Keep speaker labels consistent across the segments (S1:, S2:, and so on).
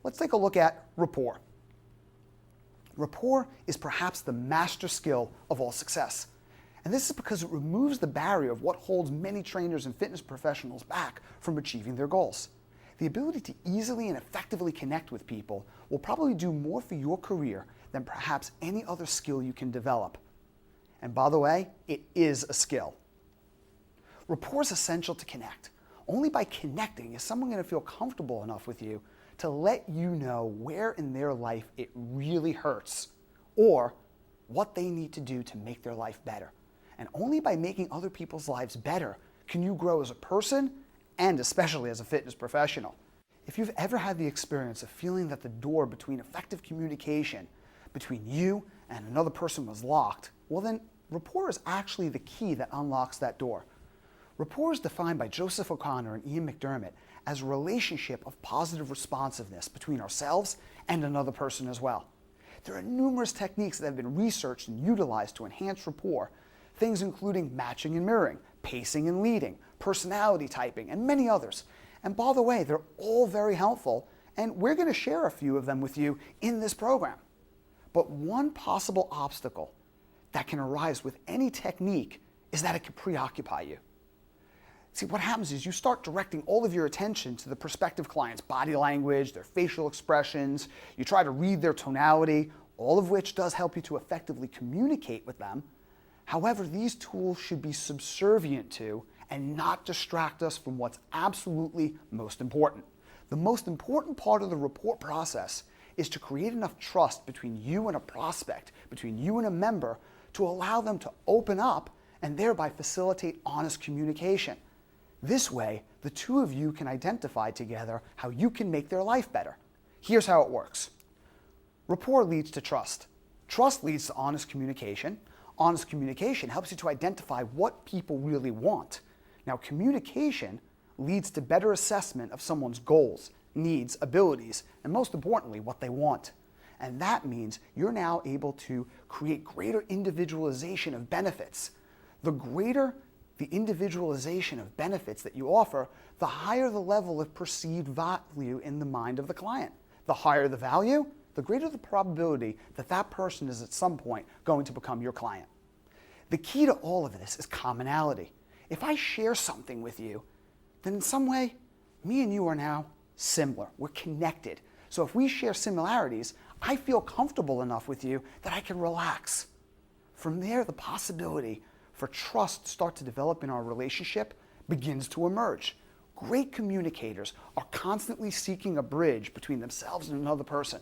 S1: let's take a look at rapport. Rapport is perhaps the master skill of all success. And this is because it removes the barrier of what holds many trainers and fitness professionals back from achieving their goals. The ability to easily and effectively connect with people will probably do more for your career than perhaps any other skill you can develop. And by the way, it is a skill. Rapport is essential to connect. Only by connecting is someone going to feel comfortable enough with you to let you know where in their life it really hurts or what they need to do to make their life better. And only by making other people's lives better can you grow as a person and especially as a fitness professional. If you've ever had the experience of feeling that the door between effective communication between you and another person was locked, well then rapport is actually the key that unlocks that door. Rapport is defined by Joseph O'Connor and Ian McDermott as a relationship of positive responsiveness between ourselves and another person as well. There are numerous techniques that have been researched and utilized to enhance rapport, things including matching and mirroring, pacing and leading, personality typing, and many others. And by the way, they're all very helpful, and we're going to share a few of them with you in this program. But one possible obstacle that can arise with any technique is that it can preoccupy you. See, what happens is you start directing all of your attention to the prospective client's body language, their facial expressions, you try to read their tonality, all of which does help you to effectively communicate with them. However, these tools should be subservient to and not distract us from what's absolutely most important. The most important part of the rapport process is to create enough trust between you and a prospect, between you and a member, to allow them to open up and thereby facilitate honest communication. This way, the two of you can identify together how you can make their life better. Here's how it works. Rapport leads to trust. Trust leads to honest communication. Honest communication helps you to identify what people really want. Now, communication leads to better assessment of someone's goals, needs, abilities, and most importantly, what they want. And that means you're now able to create greater individualization of benefits. The greater the individualization of benefits that you offer, the higher the level of perceived value in the mind of the client. The higher the value, the greater the probability that that person is at some point going to become your client. The key to all of this is commonality. If I share something with you, then in some way, me and you are now similar. We're connected. So if we share similarities, I feel comfortable enough with you that I can relax. From there, the possibility for trust to start to develop in our relationship begins to emerge. Great communicators are constantly seeking a bridge between themselves and another person.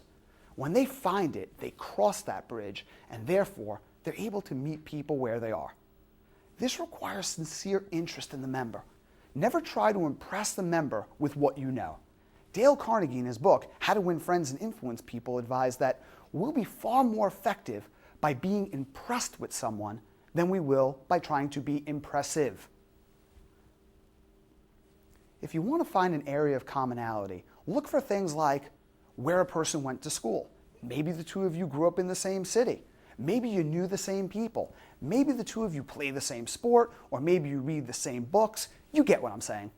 S1: When they find it, they cross that bridge, and therefore, they're able to meet people where they are. This requires sincere interest in the member. Never try to impress the member with what you know. Dale Carnegie, in his book, How to Win Friends and Influence People, advised that we'll be far more effective by being impressed with someone than we will by trying to be impressive. If you want to find an area of commonality, look for things like where a person went to school. Maybe the two of you grew up in the same city. Maybe you knew the same people. Maybe the two of you play the same sport, or maybe you read the same books. You get what I'm saying.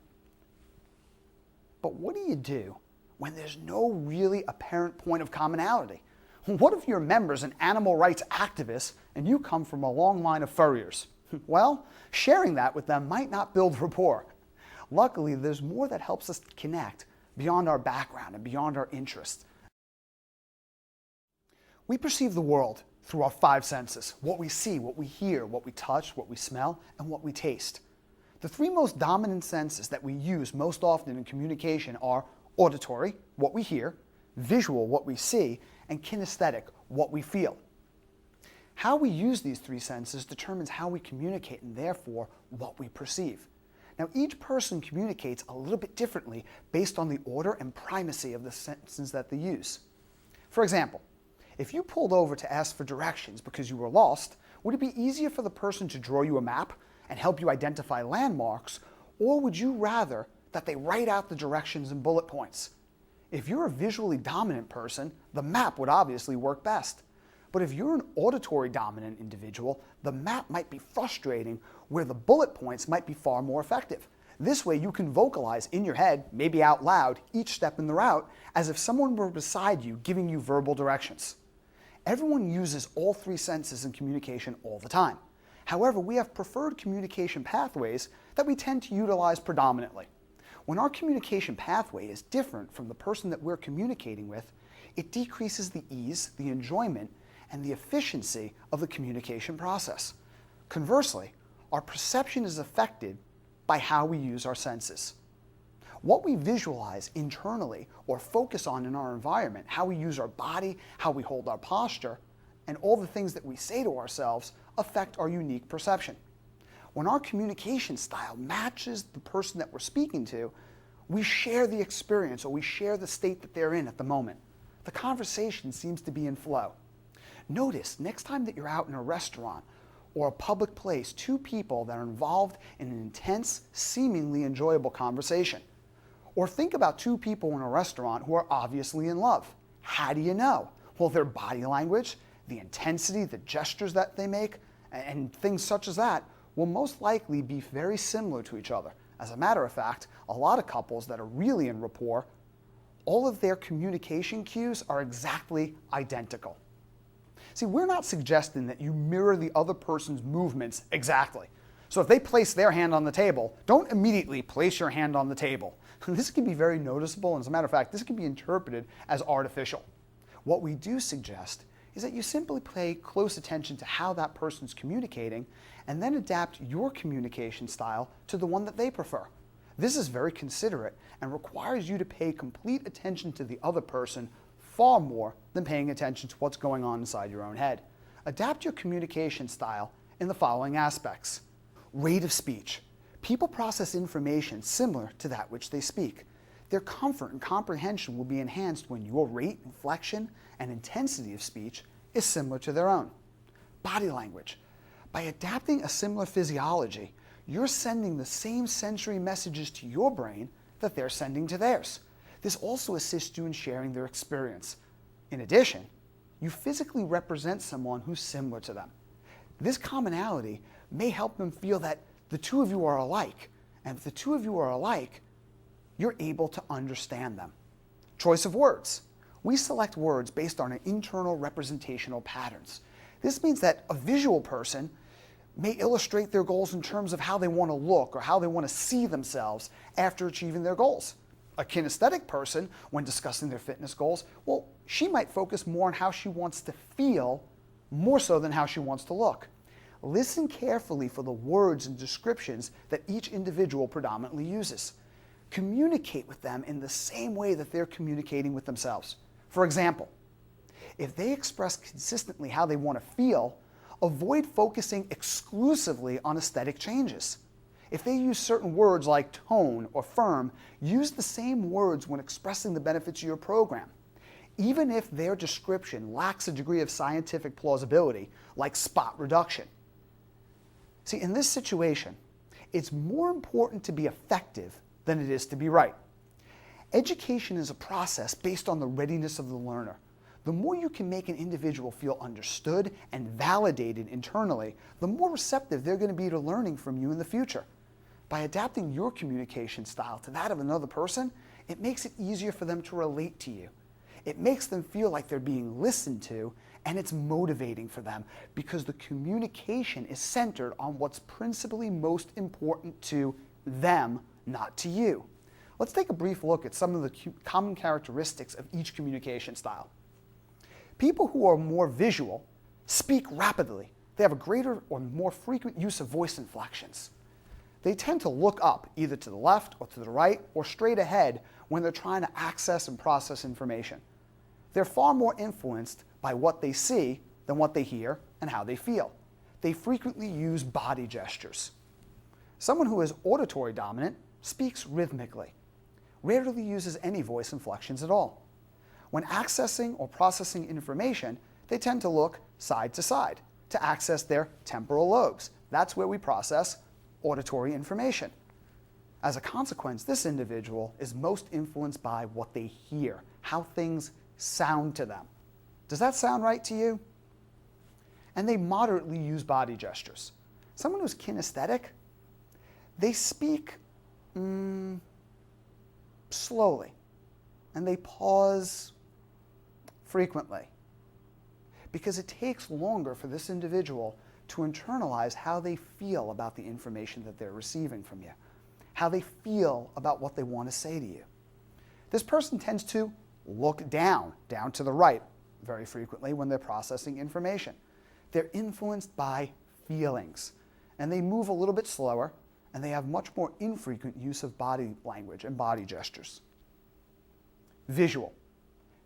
S1: But what do you do when there's no really apparent point of commonality? What if your member's an animal rights activist and you come from a long line of furriers? Well, sharing that with them might not build rapport. Luckily, there's more that helps us connect beyond our background and beyond our interests. We perceive the world through our five senses: what we see, what we hear, what we touch, what we smell, and what we taste. The three most dominant senses that we use most often in communication are auditory, what we hear, visual, what we see, and kinesthetic, what we feel. How we use these three senses determines how we communicate and therefore what we perceive. Now, each person communicates a little bit differently based on the order and primacy of the senses that they use. For example, if you pulled over to ask for directions because you were lost, would it be easier for the person to draw you a map and help you identify landmarks, or would you rather that they write out the directions in bullet points? If you're a visually dominant person, the map would obviously work best. But if you're an auditory dominant individual, the map might be frustrating where the bullet points might be far more effective. This way you can vocalize in your head, maybe out loud, each step in the route as if someone were beside you giving you verbal directions. Everyone uses all three senses in communication all the time. However, we have preferred communication pathways that we tend to utilize predominantly. When our communication pathway is different from the person that we're communicating with, it decreases the ease, the enjoyment, and the efficiency of the communication process. Conversely, our perception is affected by how we use our senses. What we visualize internally or focus on in our environment, how we use our body, how we hold our posture, and all the things that we say to ourselves affect our unique perception. When our communication style matches the person that we're speaking to, we share the experience or we share the state that they're in at the moment. The conversation seems to be in flow. Notice next time that you're out in a restaurant or a public place, two people that are involved in an intense, seemingly enjoyable conversation. Or think about two people in a restaurant who are obviously in love. How do you know? Well, their body language, the intensity, the gestures that they make, and things such as that will most likely be very similar to each other. As a matter of fact, a lot of couples that are really in rapport, all of their communication cues are exactly identical. See, we're not suggesting that you mirror the other person's movements exactly. So if they place their hand on the table, don't immediately place your hand on the table. This can be very noticeable, and as a matter of fact, this can be interpreted as artificial. What we do suggest is that you simply pay close attention to how that person's communicating and then adapt your communication style to the one that they prefer. This is very considerate and requires you to pay complete attention to the other person far more than paying attention to what's going on inside your own head. Adapt your communication style in the following aspects. Rate of speech. People process information similar to that which they speak. Their comfort and comprehension will be enhanced when your rate, inflection, and intensity of speech is similar to their own. Body language. By adapting a similar physiology, you're sending the same sensory messages to your brain that they're sending to theirs. This also assists you in sharing their experience. In addition, you physically represent someone who's similar to them. This commonality may help them feel that the two of you are alike, and if the two of you are alike, you're able to understand them. Choice of words. We select words based on our internal representational patterns. This means that a visual person may illustrate their goals in terms of how they want to look or how they want to see themselves after achieving their goals. A kinesthetic person, when discussing their fitness goals, well, she might focus more on how she wants to feel more so than how she wants to look. Listen carefully for the words and descriptions that each individual predominantly uses. Communicate with them in the same way that they're communicating with themselves. For example, if they express consistently how they want to feel, avoid focusing exclusively on aesthetic changes. If they use certain words like tone or firm, use the same words when expressing the benefits of your program. Even if their description lacks a degree of scientific plausibility, like spot reduction. See, in this situation, it's more important to be effective than it is to be right. Education is a process based on the readiness of the learner. The more you can make an individual feel understood and validated internally, the more receptive they're going to be to learning from you in the future. By adapting your communication style to that of another person, it makes it easier for them to relate to you. It makes them feel like they're being listened to, and it's motivating for them because the communication is centered on what's principally most important to them, not to you. Let's take a brief look at some of the common characteristics of each communication style. People who are more visual speak rapidly. They have a greater or more frequent use of voice inflections. They tend to look up, either to the left or to the right or straight ahead when they're trying to access and process information. They're far more influenced by what they see than what they hear and how they feel. They frequently use body gestures. Someone who is auditory dominant speaks rhythmically, rarely uses any voice inflections at all. When accessing or processing information, they tend to look side to access their temporal lobes. That's where we process auditory information. As a consequence, this individual is most influenced by what they hear, how things sound to them. Does that sound right to you? And they moderately use body gestures. Someone who's kinesthetic, they speak slowly, and they pause frequently, because it takes longer for this individual to internalize how they feel about the information that they're receiving from you, how they feel about what they want to say to you. This person tends to look down to the right, very frequently when they're processing information. They're influenced by feelings, and they move a little bit slower, and they have much more infrequent use of body language and body gestures. Visual.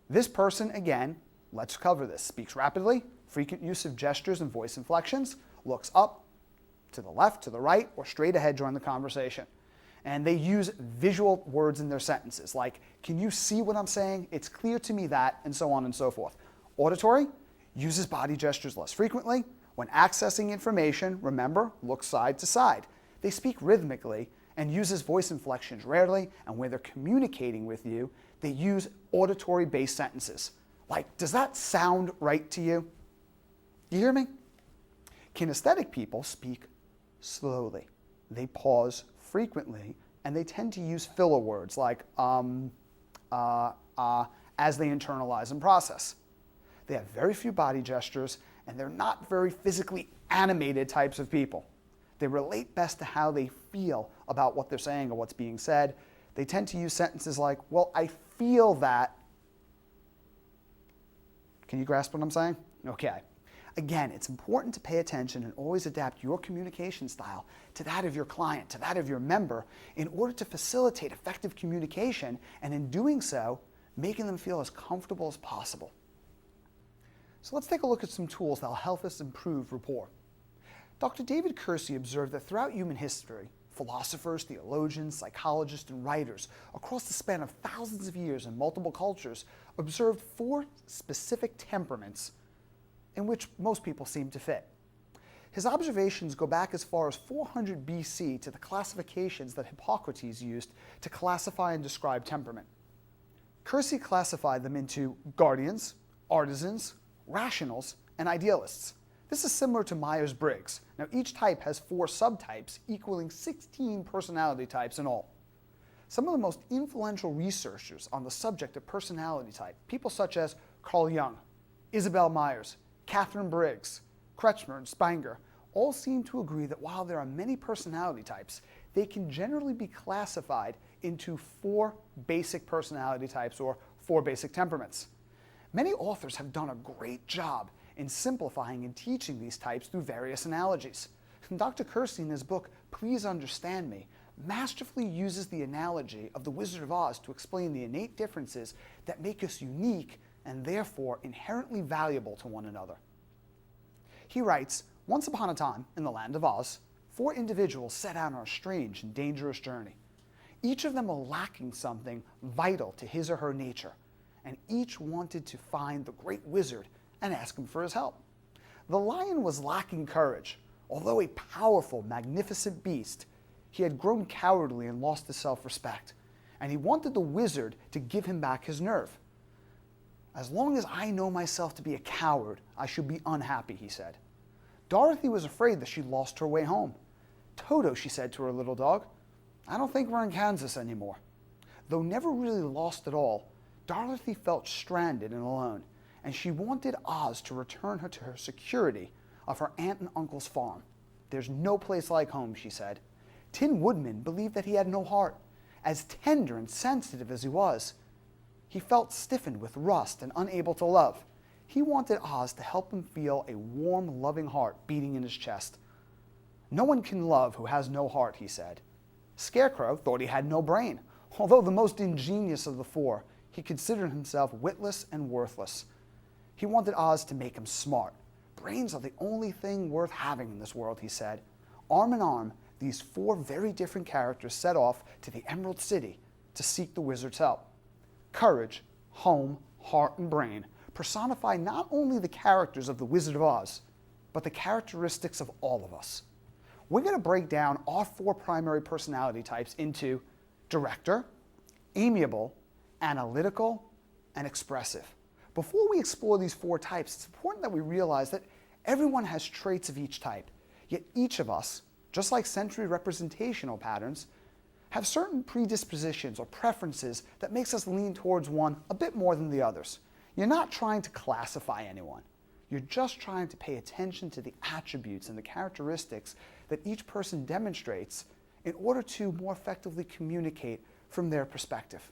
S1: This person, again, let's cover this, speaks rapidly, frequent use of gestures and voice inflections, looks up, to the left, to the right, or straight ahead during the conversation. And they use visual words in their sentences, like, can you see what I'm saying? It's clear to me that, and so on and so forth. Auditory uses body gestures less frequently. When accessing information, remember, look side to side. They speak rhythmically and uses voice inflections rarely, and when they're communicating with you, they use auditory-based sentences. Like, does that sound right to you? You hear me? Kinesthetic people speak slowly. They pause frequently, and they tend to use filler words like as they internalize and process. They have very few body gestures, and they're not very physically animated types of people. They relate best to how they feel about what they're saying or what's being said. They tend to use sentences like, well, I feel that. Can you grasp what I'm saying? Okay. Again, it's important to pay attention and always adapt your communication style to that of your client, to that of your member, in order to facilitate effective communication, and in doing so, making them feel as comfortable as possible. So let's take a look at some tools that will help us improve rapport. Dr. David Kersey observed that throughout human history, philosophers, theologians, psychologists, and writers across the span of thousands of years in multiple cultures observed 4 specific temperaments in which most people seem to fit. His observations go back as far as 400 BC to the classifications that Hippocrates used to classify and describe temperament. Kersey classified them into guardians, artisans, rationals, and idealists. This is similar to Myers-Briggs. Now, each type has 4 subtypes, equaling 16 personality types in all. Some of the most influential researchers on the subject of personality type, people such as Carl Jung, Isabel Myers, Catherine Briggs, Kretschmer, and Spenger, all seem to agree that while there are many personality types, they can generally be classified into 4 basic personality types, or 4 basic temperaments. Many authors have done a great job in simplifying and teaching these types through various analogies. And Dr. Kersey, in his book, Please Understand Me, masterfully uses the analogy of the Wizard of Oz to explain the innate differences that make us unique and therefore inherently valuable to one another. He writes, once upon a time, in the land of Oz, 4 individuals set out on a strange and dangerous journey. Each of them were lacking something vital to his or her nature, and each wanted to find the great wizard and ask him for his help. The lion was lacking courage. Although a powerful, magnificent beast, he had grown cowardly and lost his self-respect, and he wanted the wizard to give him back his nerve. As long as I know myself to be a coward, I should be unhappy, he said. Dorothy was afraid that she'd lost her way home. Toto, she said to her little dog, I don't think we're in Kansas anymore. Though never really lost at all, Dorothy felt stranded and alone, and she wanted Oz to return her to her security of her aunt and uncle's farm. There's no place like home, she said. Tin Woodman believed that he had no heart. As tender and sensitive as he was, he felt stiffened with rust and unable to love. He wanted Oz to help him feel a warm, loving heart beating in his chest. No one can love who has no heart, he said. Scarecrow thought he had no brain. Although the most ingenious of the 4, he considered himself witless and worthless. He wanted Oz to make him smart. Brains are the only thing worth having in this world, he said. Arm in arm, these 4 very different characters set off to the Emerald City to seek the wizard's help. Courage, home, heart, and brain personify not only the characters of the Wizard of Oz, but the characteristics of all of us. We're going to break down our 4 primary personality types into director, amiable, analytical, and expressive. Before we explore these 4 types, it's important that we realize that everyone has traits of each type, yet each of us, just like sensory representational patterns, have certain predispositions or preferences that makes us lean towards one a bit more than the others. You're not trying to classify anyone. You're just trying to pay attention to the attributes and the characteristics that each person demonstrates in order to more effectively communicate from their perspective.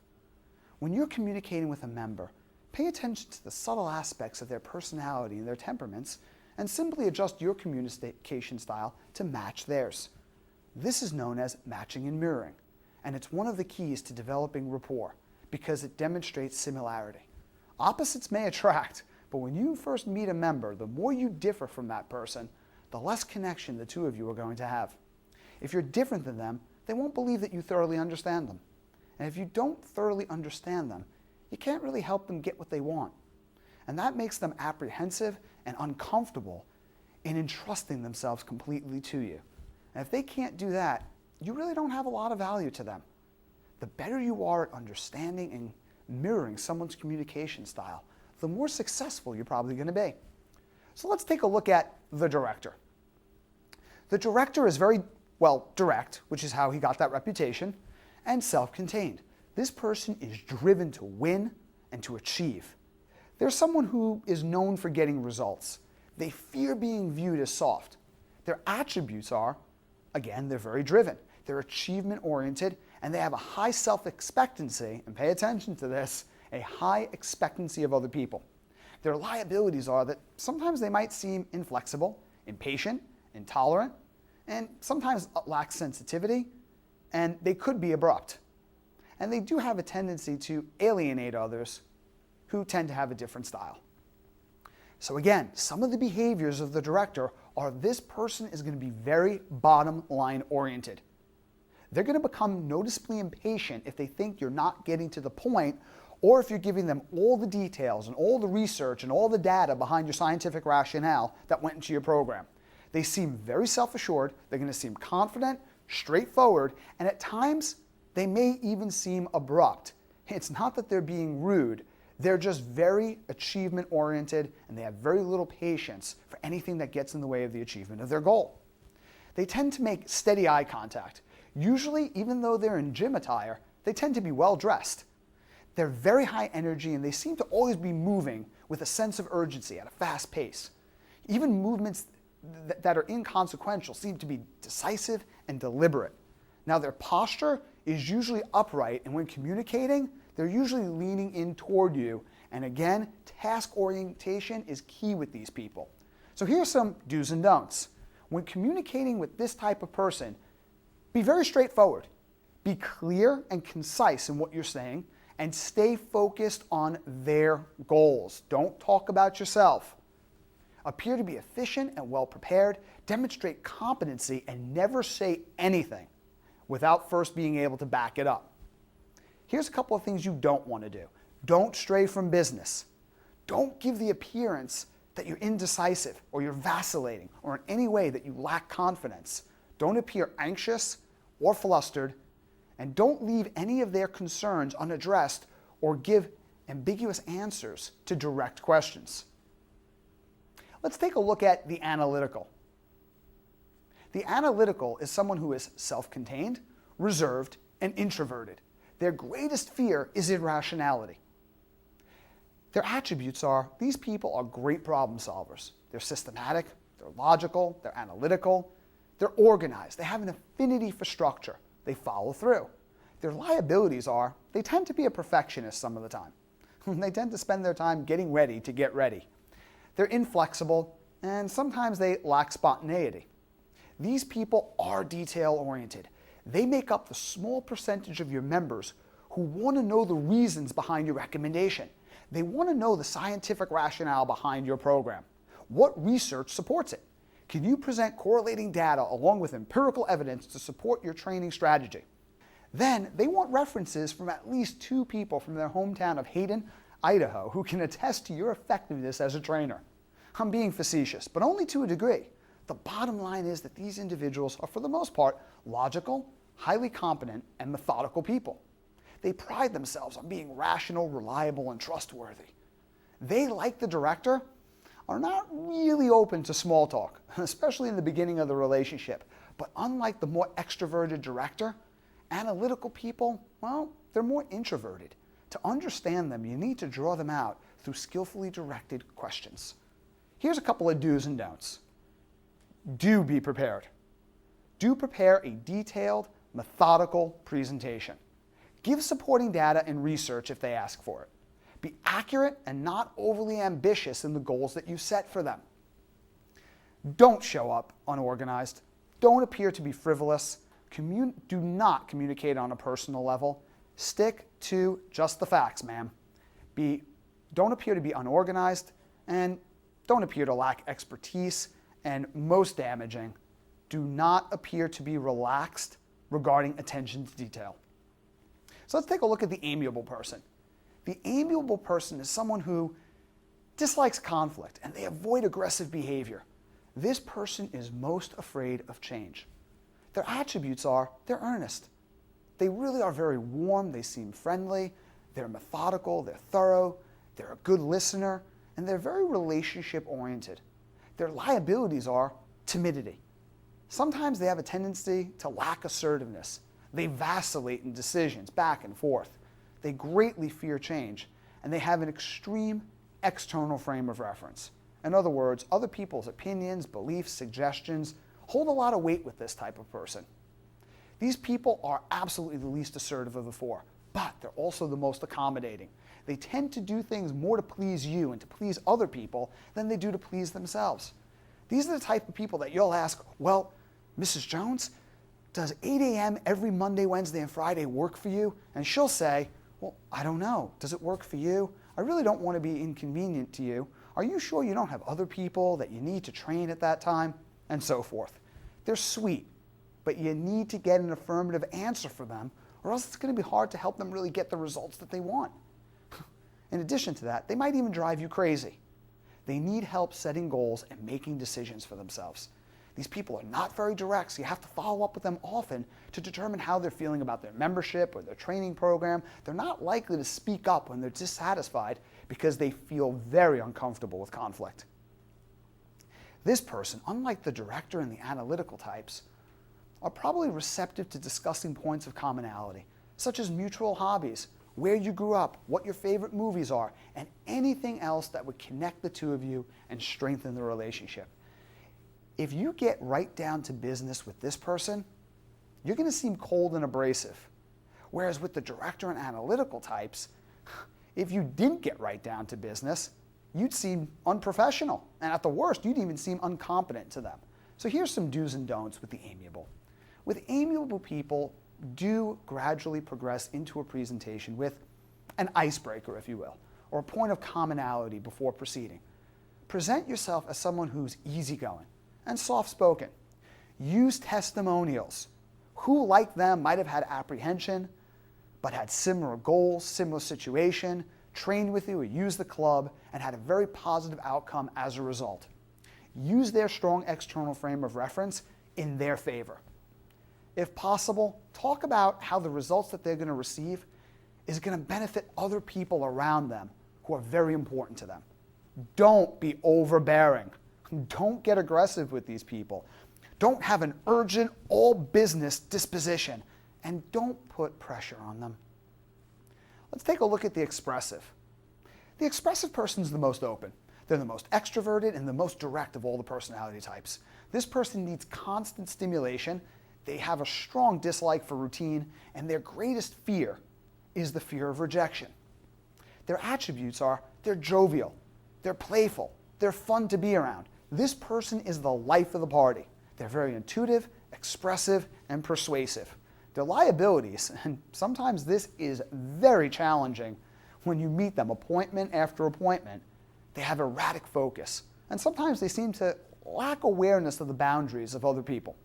S1: When you're communicating with a member, pay attention to the subtle aspects of their personality and their temperaments, and simply adjust your communication style to match theirs. This is known as matching and mirroring, and it's one of the keys to developing rapport because it demonstrates similarity. Opposites may attract, but when you first meet a member, the more you differ from that person, the less connection the two of you are going to have. If you're different than them, they won't believe that you thoroughly understand them. And if you don't thoroughly understand them, you can't really help them get what they want. And that makes them apprehensive and uncomfortable in entrusting themselves completely to you. And if they can't do that, you really don't have a lot of value to them. The better you are at understanding and mirroring someone's communication style, the more successful you're probably going to be. So let's take a look at the director. The director is very, direct, which is how he got that reputation, and self-contained. This person is driven to win and to achieve. They're someone who is known for getting results. They fear being viewed as soft. Their attributes are, again, they're very driven. They're achievement-oriented, and they have a high self-expectancy, and pay attention to this, a high expectancy of other people. Their liabilities are that sometimes they might seem inflexible, impatient, intolerant, and sometimes lack sensitivity, and they could be abrupt. And they do have a tendency to alienate others who tend to have a different style. So again, some of the behaviors of the director are this person is going to be very bottom line oriented. They're going to become noticeably impatient if they think you're not getting to the point, or if you're giving them all the details and all the research and all the data behind your scientific rationale that went into your program. They seem very self-assured, they're going to seem confident, straightforward, and at times they may even seem abrupt. It's not that they're being rude, they're just very achievement-oriented, and they have very little patience for anything that gets in the way of the achievement of their goal. They tend to make steady eye contact. Usually, even though they're in gym attire, they tend to be well-dressed. They're very high energy, and they seem to always be moving with a sense of urgency at a fast pace. Even movements that are inconsequential seem to be decisive and deliberate. Now, their posture is usually upright, and when communicating, they're usually leaning in toward you. And again, task orientation is key with these people. So here's some do's and don'ts. When communicating with this type of person, be very straightforward. Be clear and concise in what you're saying, and stay focused on their goals. Don't talk about yourself. Appear to be efficient and well prepared, demonstrate competency, and never say anything without first being able to back it up. Here's a couple of things you don't want to do. Don't stray from business. Don't give the appearance that you're indecisive or you're vacillating or in any way that you lack confidence. Don't appear anxious or flustered, and don't leave any of their concerns unaddressed or give ambiguous answers to direct questions. Let's take a look at the analytical. The analytical is someone who is self-contained, reserved, and introverted. Their greatest fear is irrationality. Their attributes are, these people are great problem solvers. They're systematic, they're logical, they're analytical, they're organized, they have an affinity for structure, they follow through. Their liabilities are, they tend to be a perfectionist some of the time. They tend to spend their time getting ready to get ready. They're inflexible, and sometimes they lack spontaneity. These people are detail-oriented. They make up the small percentage of your members who want to know the reasons behind your recommendation. They want to know the scientific rationale behind your program. What research supports it? Can you present correlating data along with empirical evidence to support your training strategy? Then they want references from at least 2 people from their hometown of Hayden, Idaho, who can attest to your effectiveness as a trainer. I'm being facetious, but only to a degree. The bottom line is that these individuals are, for the most part, logical, highly competent, and methodical people. They pride themselves on being rational, reliable, and trustworthy. They, like the director, are not really open to small talk, especially in the beginning of the relationship. But unlike the more extroverted director, Analytical people, well, they're more introverted. To understand them, you need to draw them out through skillfully directed questions. Here's a couple of do's and don'ts. Do be prepared. Do prepare a detailed, methodical presentation. Give supporting data and research if they ask for it. Be accurate and not overly ambitious in the goals that you set for them. Don't show up unorganized. Don't appear to be frivolous. Do not communicate on a personal level. Stick to just the facts, ma'am. Don't appear to be unorganized, and don't appear to lack expertise, and most damaging, do not appear to be relaxed regarding attention to detail. So let's take a look at the amiable person. The amiable person is someone who dislikes conflict and they avoid aggressive behavior. This person is most afraid of change. Their attributes are they're earnest. They really are very warm, they seem friendly, they're methodical, they're thorough, they're a good listener, and they're very relationship oriented. Their liabilities are timidity. Sometimes they have a tendency to lack assertiveness. They vacillate in decisions back and forth. They greatly fear change, and they have an extreme external frame of reference. In other words, other people's opinions, beliefs, suggestions hold a lot of weight with this type of person. These people are absolutely the least assertive of the four, but they're also the most accommodating. They tend to do things more to please you and to please other people than they do to please themselves. These are the type of people that you'll ask, well, Mrs. Jones, does 8 a.m. every Monday, Wednesday, and Friday work for you? And she'll say, well, I don't know. Does it work for you? I really don't want to be inconvenient to you. Are you sure you don't have other people that you need to train at that time? And so forth. They're sweet, but you need to get an affirmative answer for them, or else it's going to be hard to help them really get the results that they want. In addition to that, they might even drive you crazy. They need help setting goals and making decisions for themselves. These people are not very direct, so you have to follow up with them often to determine how they're feeling about their membership or their training program. They're not likely to speak up when they're dissatisfied because they feel very uncomfortable with conflict. This person, unlike the director and the analytical types, are probably receptive to discussing points of commonality, such as mutual hobbies, where you grew up, what your favorite movies are, and anything else that would connect the two of you and strengthen the relationship. If you get right down to business with this person, you're going to seem cold and abrasive. Whereas with the director and analytical types, if you didn't get right down to business, you'd seem unprofessional. And at the worst, you'd even seem incompetent to them. So here's some do's and don'ts with the amiable. With amiable people, do gradually progress into a presentation with an icebreaker, if you will, or a point of commonality before proceeding. Present yourself as someone who's easygoing and soft-spoken. Use testimonials. Who, like them, might have had apprehension, but had similar goals, similar situation, trained with you or used the club, and had a very positive outcome as a result. Use their strong external frame of reference in their favor. If possible, talk about how the results that they're going to receive is going to benefit other people around them who are very important to them. Don't be overbearing. Don't get aggressive with these people. Don't have an urgent, all-business disposition, and don't put pressure on them. Let's take a look at the expressive. The expressive person is the most open. They're the most extroverted and the most direct of all the personality types. This person needs constant stimulation. They have a strong dislike for routine, and their greatest fear is the fear of rejection. Their attributes are they're jovial, they're playful, they're fun to be around. This person is the life of the party. They're very intuitive, expressive, and persuasive. Their liabilities, and sometimes this is very challenging when you meet them appointment after appointment, they have erratic focus, and sometimes they seem to lack awareness of the boundaries of other people.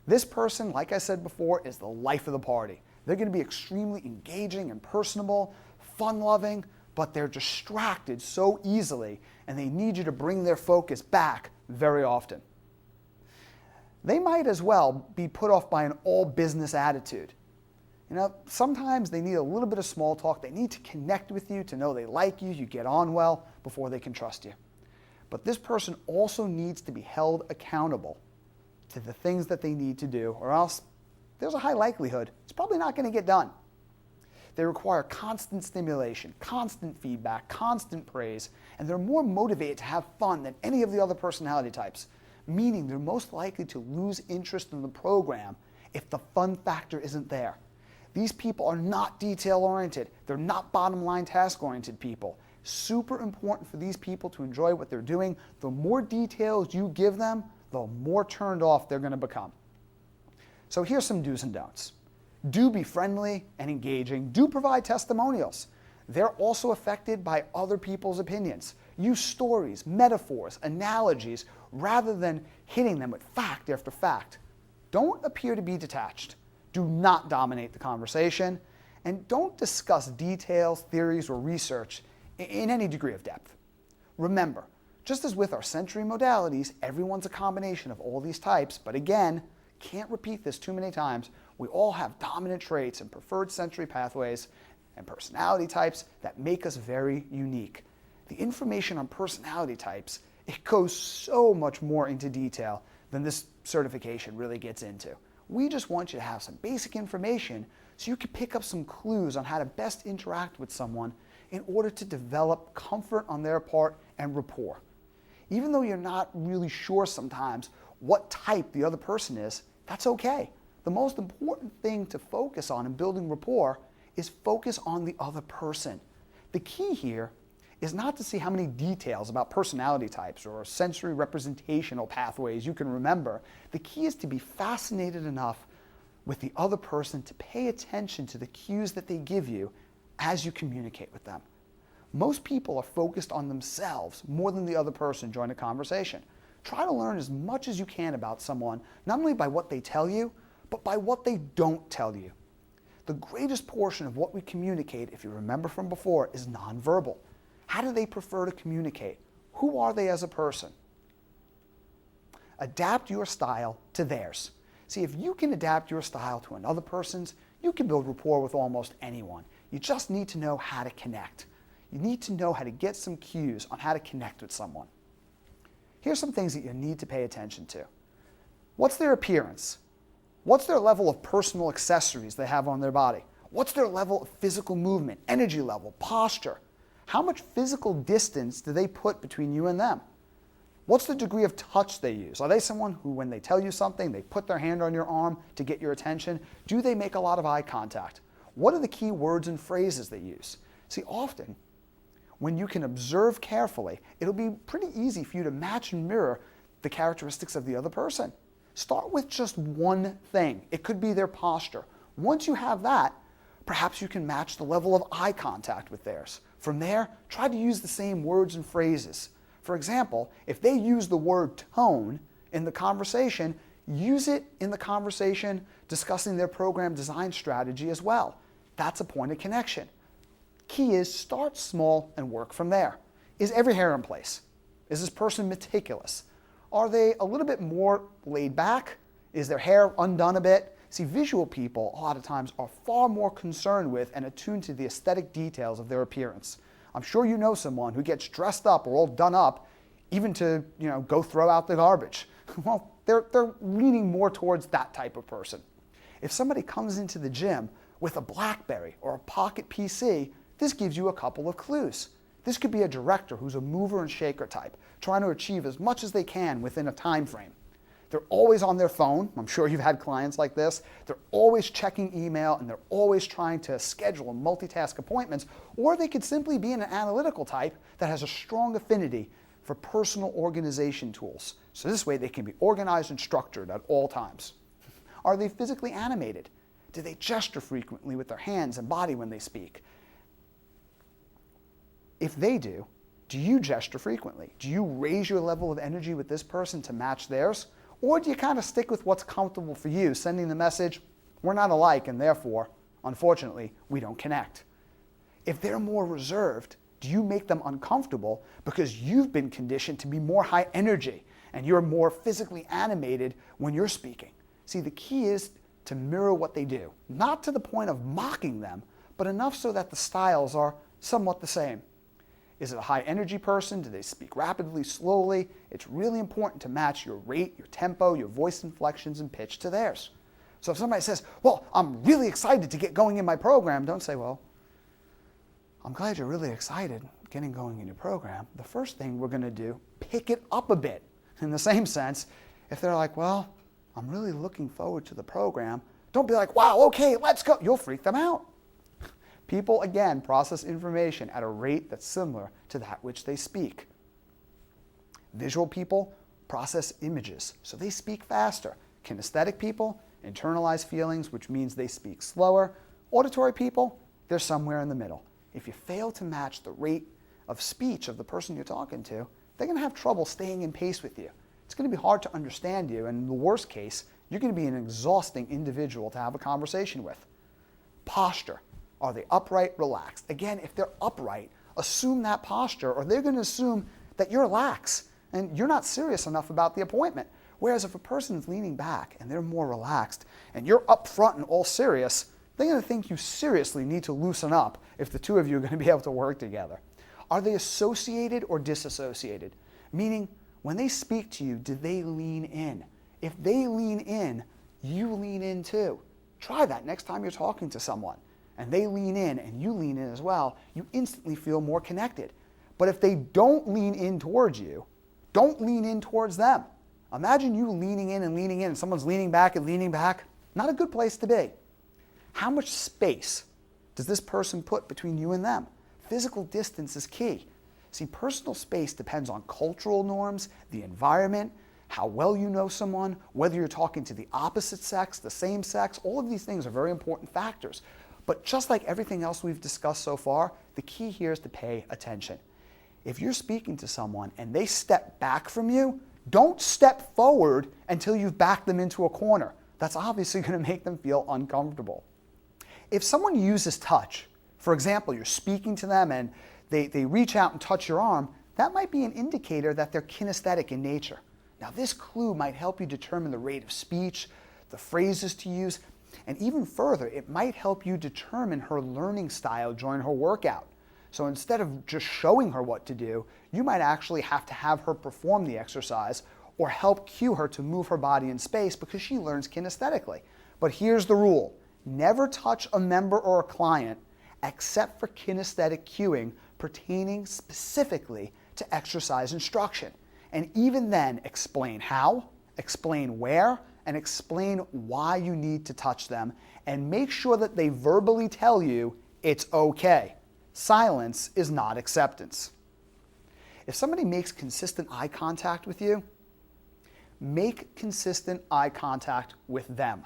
S1: This person, like I said before, is the life of the party. They're going to be extremely engaging and personable, fun-loving, but they're distracted so easily, and they need you to bring their focus back very often. They might as well be put off by an all-business attitude. Sometimes they need a little bit of small talk. They need to connect with you to know they like you, you get on well, before they can trust you. But this person also needs to be held accountable to the things that they need to do, or else there's a high likelihood it's probably not going to get done. They require constant stimulation, constant feedback, constant praise, and they're more motivated to have fun than any of the other personality types, meaning they're most likely to lose interest in the program if the fun factor isn't there. These people are not detail-oriented. They're not bottom-line task-oriented people. Super important for these people to enjoy what they're doing. The more details you give them, the more turned off they're going to become. So here's some do's and don'ts. Do be friendly and engaging. Do provide testimonials. They're also affected by other people's opinions. Use stories, metaphors, analogies, rather than hitting them with fact after fact. Don't appear to be detached. Do not dominate the conversation. And don't discuss details, theories, or research in any degree of depth. Remember, just as with our sensory modalities, everyone's a combination of all these types, but again, can't repeat this too many times, we all have dominant traits and preferred sensory pathways and personality types that make us very unique. The information on personality types, it goes so much more into detail than this certification really gets into. We just want you to have some basic information so you can pick up some clues on how to best interact with someone in order to develop comfort on their part and rapport. Even though you're not really sure sometimes what type the other person is, that's okay. The most important thing to focus on in building rapport is focus on the other person. The key here is not to see how many details about personality types or sensory representational pathways you can remember. The key is to be fascinated enough with the other person to pay attention to the cues that they give you as you communicate with them. Most people are focused on themselves more than the other person during a conversation. Try to learn as much as you can about someone, not only by what they tell you, but by what they don't tell you. The greatest portion of what we communicate, if you remember from before, is nonverbal. How do they prefer to communicate? Who are they as a person? Adapt your style to theirs. See, if you can adapt your style to another person's, you can build rapport with almost anyone. You just need to know how to connect. You need to know how to get some cues on how to connect with someone. Here's some things that you need to pay attention to. What's their appearance? What's their level of personal accessories they have on their body? What's their level of physical movement, energy level, posture? How much physical distance do they put between you and them? What's the degree of touch they use? Are they someone who, when they tell you something, they put their hand on your arm to get your attention? Do they make a lot of eye contact? What are the key words and phrases they use? See, often, when you can observe carefully, it'll be pretty easy for you to match and mirror the characteristics of the other person. Start with just one thing. It could be their posture. Once you have that, perhaps you can match the level of eye contact with theirs. From there, try to use the same words and phrases. For example, if they use the word tone in the conversation, use it in the conversation discussing their program design strategy as well. That's a point of connection. Key is start small and work from there. Is every hair in place? Is this person meticulous? Are they a little bit more laid back? Is their hair undone a bit? See, visual people a lot of times are far more concerned with and attuned to the aesthetic details of their appearance. I'm sure you know someone who gets dressed up or all done up even to, go throw out the garbage. Well, they're leaning more towards that type of person. If somebody comes into the gym with a BlackBerry or a pocket PC, this gives you a couple of clues. This could be a director who's a mover and shaker type, trying to achieve as much as they can within a time frame. They're always on their phone. I'm sure you've had clients like this. They're always checking email and they're always trying to schedule and multitask appointments, or they could simply be an analytical type that has a strong affinity for personal organization tools. So this way they can be organized and structured at all times. Are they physically animated? Do they gesture frequently with their hands and body when they speak? If they do you gesture frequently? Do you raise your level of energy with this person to match theirs? Or do you kind of stick with what's comfortable for you, sending the message, we're not alike and therefore, unfortunately, we don't connect? If they're more reserved, do you make them uncomfortable because you've been conditioned to be more high energy and you're more physically animated when you're speaking? See, the key is to mirror what they do, not to the point of mocking them, but enough so that the styles are somewhat the same. Is it a high energy person? Do they speak rapidly, slowly? It's really important to match your rate, your tempo, your voice inflections, and pitch to theirs. So if somebody says, well, I'm really excited to get going in my program, don't say, well, I'm glad you're really excited getting going in your program. The first thing we're going to do, pick it up a bit. In the same sense, if they're like, well, I'm really looking forward to the program, don't be like, wow, okay, let's go. You'll freak them out. People, again, process information at a rate that's similar to that which they speak. Visual people process images, so they speak faster. Kinesthetic people internalize feelings, which means they speak slower. Auditory people, they're somewhere in the middle. If you fail to match the rate of speech of the person you're talking to, they're going to have trouble staying in pace with you. It's going to be hard to understand you, and in the worst case, you're going to be an exhausting individual to have a conversation with. Posture. Are they upright, relaxed? Again, if they're upright, assume that posture, or they're going to assume that you're lax and you're not serious enough about the appointment. Whereas if a person is leaning back and they're more relaxed and you're up front and all serious, they're going to think you seriously need to loosen up if the two of you are going to be able to work together. Are they associated or disassociated? Meaning, when they speak to you, do they lean in? If they lean in, you lean in too. Try that next time you're talking to someone and they lean in and you lean in as well, you instantly feel more connected. But if they don't lean in towards you, don't lean in towards them. Imagine you leaning in and someone's leaning back and leaning back. Not a good place to be. How much space does this person put between you and them? Physical distance is key. See, personal space depends on cultural norms, the environment, how well you know someone, whether you're talking to the opposite sex, the same sex. All of these things are very important factors. But just like everything else we've discussed so far, the key here is to pay attention. If you're speaking to someone and they step back from you, don't step forward until you've backed them into a corner. That's obviously going to make them feel uncomfortable. If someone uses touch, for example, you're speaking to them and they reach out and touch your arm, that might be an indicator that they're kinesthetic in nature. Now, this clue might help you determine the rate of speech, the phrases to use, and even further, it might help you determine her learning style during her workout. So instead of just showing her what to do, you might actually have to have her perform the exercise or help cue her to move her body in space because she learns kinesthetically. But here's the rule. Never touch a member or a client except for kinesthetic cueing pertaining specifically to exercise instruction. And even then, explain how, explain where, and explain why you need to touch them, and make sure that they verbally tell you it's okay. Silence is not acceptance. If somebody makes consistent eye contact with you, make consistent eye contact with them.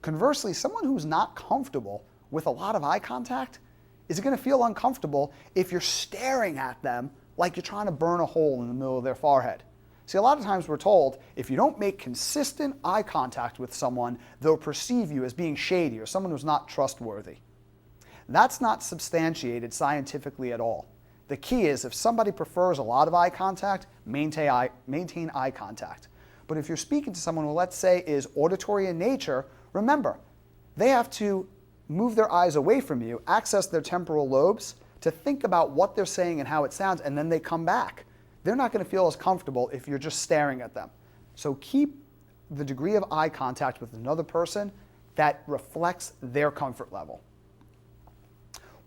S1: Conversely, someone who's not comfortable with a lot of eye contact is going to feel uncomfortable if you're staring at them like you're trying to burn a hole in the middle of their forehead. See, a lot of times we're told if you don't make consistent eye contact with someone, they'll perceive you as being shady or someone who's not trustworthy. That's not substantiated scientifically at all. The key is if somebody prefers a lot of eye contact, maintain eye contact. But if you're speaking to someone who, let's say, is auditory in nature, remember, they have to move their eyes away from you, access their temporal lobes to think about what they're saying and how it sounds, and then they come back. They're not going to feel as comfortable if you're just staring at them. So keep the degree of eye contact with another person that reflects their comfort level.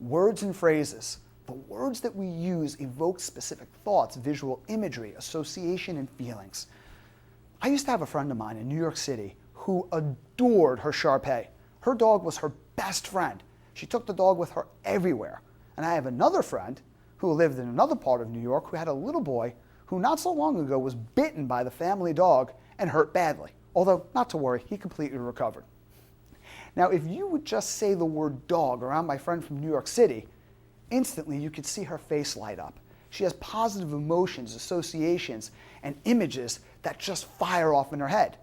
S1: Words and phrases. The words that we use evoke specific thoughts, visual imagery, association, and feelings. I used to have a friend of mine in New York City who adored her Shar-Pei. Her dog was her best friend. She took the dog with her everywhere. And I have another friend who lived in another part of New York who had a little boy who not so long ago was bitten by the family dog and hurt badly. Although, not to worry, he completely recovered. Now, if you would just say the word dog around my friend from New York City, instantly you could see her face light up. She has positive emotions, associations, and images that just fire off in her head.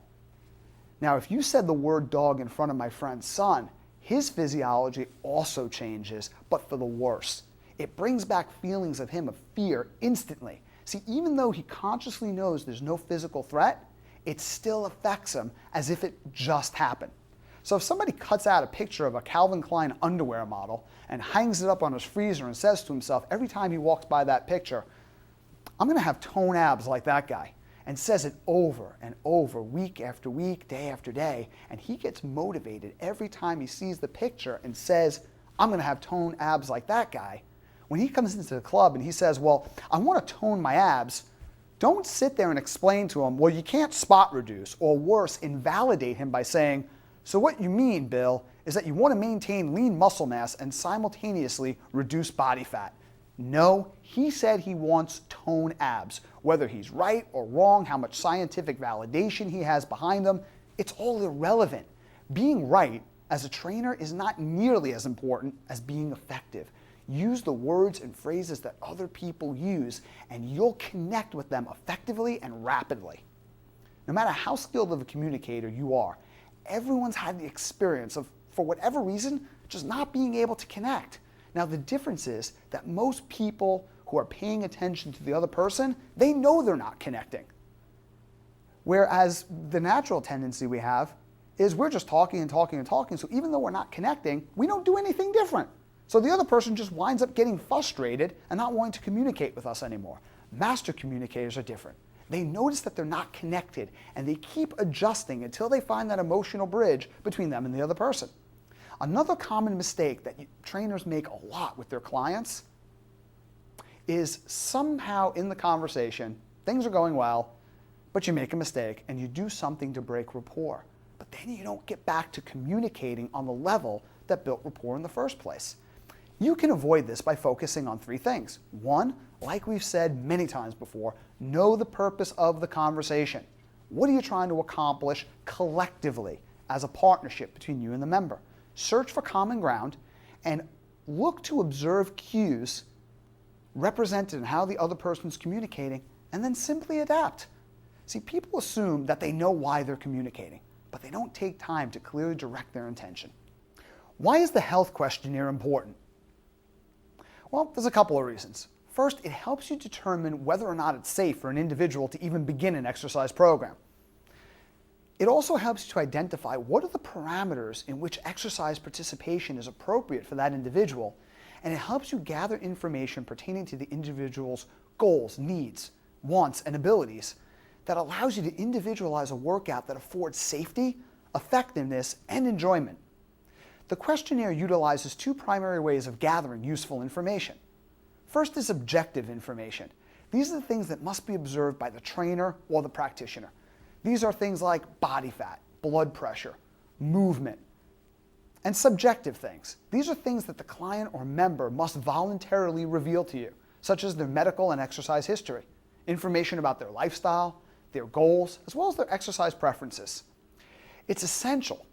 S1: Now, if you said the word dog in front of my friend's son, his physiology also changes, but for the worse. It brings back feelings of him of fear instantly. See, even though he consciously knows there's no physical threat, it still affects him as if it just happened. So if somebody cuts out a picture of a Calvin Klein underwear model and hangs it up on his freezer and says to himself every time he walks by that picture, I'm going to have toned abs like that guy. and says it over and over, week after week, day after day, and he gets motivated every time he sees the picture and says, I'm going to have toned abs like that guy. When he comes into the club and he says, well, I want to tone my abs, don't sit there and explain to him, well, you can't spot reduce, or worse, invalidate him by saying, so what you mean, Bill, is that you want to maintain lean muscle mass and simultaneously reduce body fat. No, he said he wants toned abs. Whether he's right or wrong, how much scientific validation he has behind them, it's all irrelevant. Being right as a trainer is not nearly as important as being effective. Use the words and phrases that other people use, and you'll connect with them effectively and rapidly. No matter how skilled of a communicator you are, everyone's had the experience of, for whatever reason, just not being able to connect. Now, the difference is that most people who are paying attention to the other person, they know they're not connecting. Whereas the natural tendency we have is we're just talking and talking and talking, so even though we're not connecting, we don't do anything different. So the other person just winds up getting frustrated and not wanting to communicate with us anymore. Master communicators are different. They notice that they're not connected, and they keep adjusting until they find that emotional bridge between them and the other person. Another common mistake that trainers make a lot with their clients is somehow in the conversation, things are going well, but you make a mistake and you do something to break rapport. But then you don't get back to communicating on the level that built rapport in the first place. You can avoid this by focusing on three things. One, like we've said many times before, know the purpose of the conversation. What are you trying to accomplish collectively as a partnership between you and the member? Search for common ground and look to observe cues represented in how the other person's communicating, and then simply adapt. See, people assume that they know why they're communicating, but they don't take time to clearly direct their intention. Why is the health questionnaire important? Well, there's a couple of reasons. First, it helps you determine whether or not it's safe for an individual to even begin an exercise program. It also helps you to identify what are the parameters in which exercise participation is appropriate for that individual, and it helps you gather information pertaining to the individual's goals, needs, wants, and abilities that allows you to individualize a workout that affords safety, effectiveness, and enjoyment. The questionnaire utilizes two primary ways of gathering useful information. First is objective information. These are the things that must be observed by the trainer or the practitioner. These are things like body fat, blood pressure, movement, and subjective things. These are things that the client or member must voluntarily reveal to you, such as their medical and exercise history, information about their lifestyle, their goals, as well as their exercise preferences. It's essential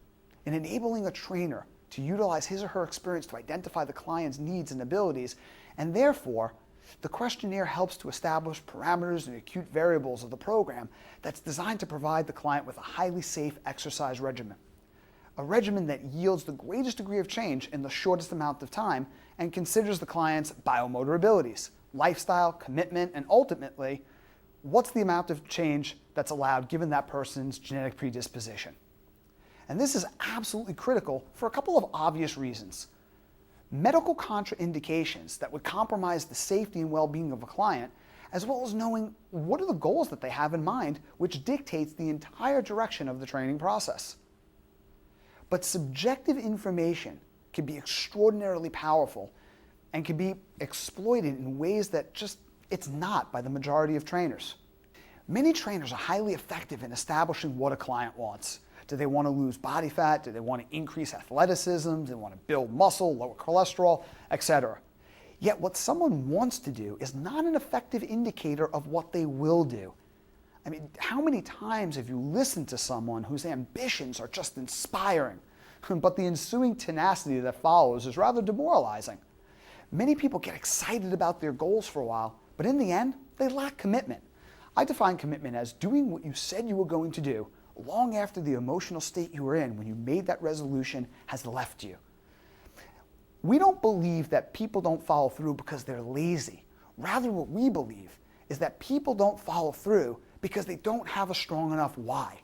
S1: in enabling a trainer to utilize his or her experience to identify the client's needs and abilities, and therefore, the questionnaire helps to establish parameters and acute variables of the program that's designed to provide the client with a highly safe exercise regimen. A regimen that yields the greatest degree of change in the shortest amount of time and considers the client's biomotor abilities, lifestyle, commitment, and ultimately, what's the amount of change that's allowed given that person's genetic predisposition. And this is absolutely critical for a couple of obvious reasons. Medical contraindications that would compromise the safety and well-being of a client, as well as knowing what are the goals that they have in mind, which dictates the entire direction of the training process. But subjective information can be extraordinarily powerful and can be exploited in ways that just it's not by the majority of trainers. Many trainers are highly effective in establishing what a client wants. Do they want to lose body fat? Do they want to increase athleticism? Do they want to build muscle, lower cholesterol, etc.? Yet what someone wants to do is not an effective indicator of what they will do. I mean, how many times have you listened to someone whose ambitions are just inspiring, but the ensuing tenacity that follows is rather demoralizing? Many people get excited about their goals for a while, but in the end, they lack commitment. I define commitment as doing what you said you were going to do long after the emotional state you were in when you made that resolution has left you. We don't believe that people don't follow through because they're lazy. Rather, what we believe is that people don't follow through because they don't have a strong enough why.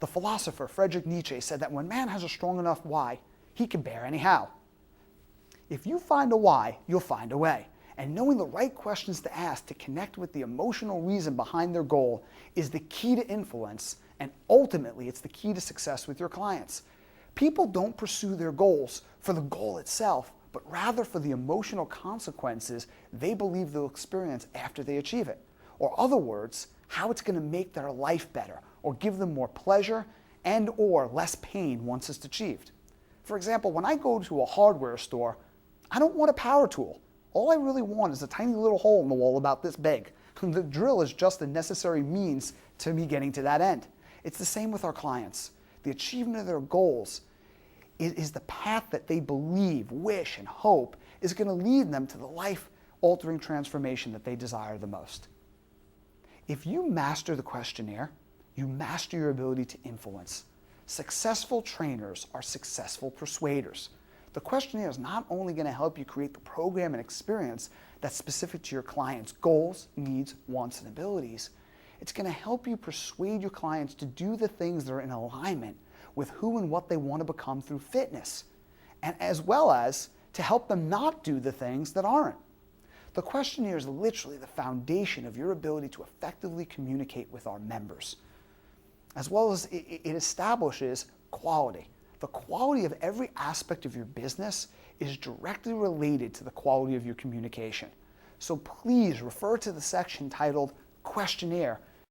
S1: The philosopher Friedrich Nietzsche said that when man has a strong enough why, he can bear any how. If you find a why, you'll find a way. And knowing the right questions to ask to connect with the emotional reason behind their goal is the key to influence, and ultimately it's the key to success with your clients. People don't pursue their goals for the goal itself, but rather for the emotional consequences they believe they'll experience after they achieve it. Or other words, how it's going to make their life better or give them more pleasure and or less pain once it's achieved. For example, when I go to a hardware store, I don't want a power tool. All I really want is a tiny little hole in the wall about this big. The drill is just a necessary means to me getting to that end. It's the same with our clients. The achievement of their goals is the path that they believe, wish, and hope is going to lead them to the life-altering transformation that they desire the most. If you master the questionnaire, you master your ability to influence. Successful trainers are successful persuaders. The questionnaire is not only going to help you create the program and experience that's specific to your client's goals, needs, wants, and abilities, it's going to help you persuade your clients to do the things that are in alignment with who and what they want to become through fitness, and as well as to help them not do the things that aren't. The questionnaire is literally the foundation of your ability to effectively communicate with our members, as well as it establishes quality. The quality of every aspect of your business is directly related to the quality of your communication. So please refer to the section titled Questionnaire